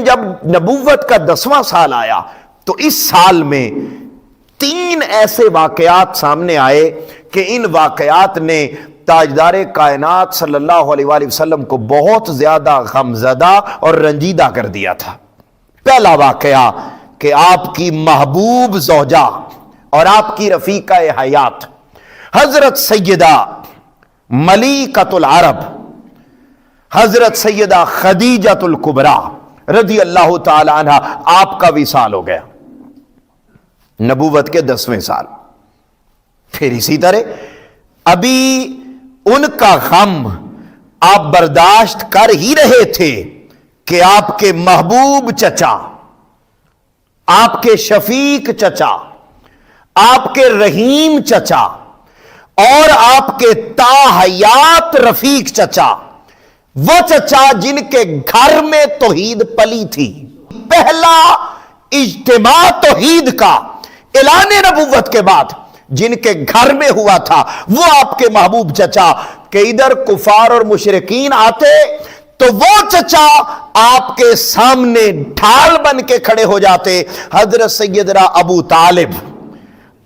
جب نبوت کا 10واں سال آیا تو اس سال میں 3 ایسے واقعات سامنے آئے کہ ان واقعات نے تاجدار کائنات صلی اللہ علیہ وآلہ وسلم کو بہت زیادہ غمزدہ اور رنجیدہ کر دیا تھا۔ پہلا واقعہ کہ آپ کی محبوب زوجہ اور آپ کی رفیقہ حیات حضرت سیدہ ملیکۃ العرب حضرت سیدہ خدیجۃ الکبریٰ رضی اللہ تعالی عنہ آپ کا وصال ہو گیا نبوت کے 10ویں سال۔ پھر اسی طرح ابھی ان کا غم آپ برداشت کر ہی رہے تھے کہ آپ کے محبوب چچا، آپ کے شفیق چچا، آپ کے رحیم چچا اور آپ کے تاحیات رفیق چچا، وہ چچا جن کے گھر میں توحید پلی تھی، پہلا اجتماع توحید کا اعلان نبوت کے بعد جن کے گھر میں ہوا تھا، وہ آپ کے محبوب چچا کہ ادھر کفار اور مشرکین آتے تو وہ چچا آپ کے سامنے ڈھال بن کے کھڑے ہو جاتے۔ حضرت سیدنا ابو طالب،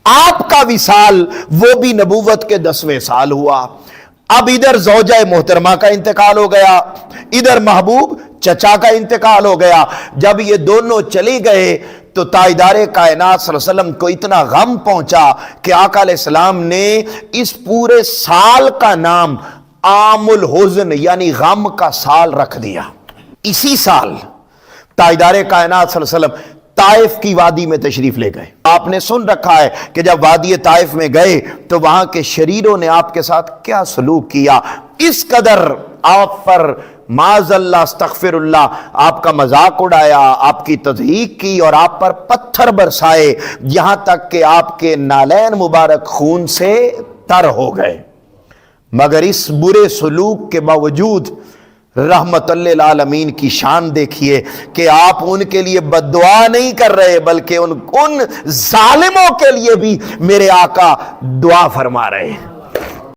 آپ کا وصال وہ بھی نبوت کے 10ویں سال ہوا۔ اب ادھر زوجہ محترمہ کا انتقال ہو گیا، ادھر محبوب چچا کا انتقال ہو گیا۔ جب یہ دونوں چلے گئے تو تاجدار کائنات صلی اللہ علیہ وسلم کو اتنا غم پہنچا کہ آقا علیہ السلام نے اس پورے سال کا نام عام الحزن یعنی غم کا سال رکھ دیا۔ اسی سال تاجدار کائنات صلی اللہ علیہ وسلم طائف کی وادی میں تشریف لے گئے۔ آپ نے سن رکھا ہے کہ جب وادی طائف میں گئے تو وہاں کے شریروں نے آپ کے ساتھ کیا سلوک کیا، اس قدر آپ پر معاذ اللہ استغفر اللہ آپ کا مذاق اڑایا، آپ کی تضحیک کی اور آپ پر پتھر برسائے، یہاں تک کہ آپ کے نالین مبارک خون سے تر ہو گئے۔ مگر اس برے سلوک کے باوجود رحمت للعالمین کی شان دیکھیے کہ آپ ان کے لیے بد دعا نہیں کر رہے بلکہ ان ظالموں کے لیے بھی میرے آقا دعا فرما رہے ہیں۔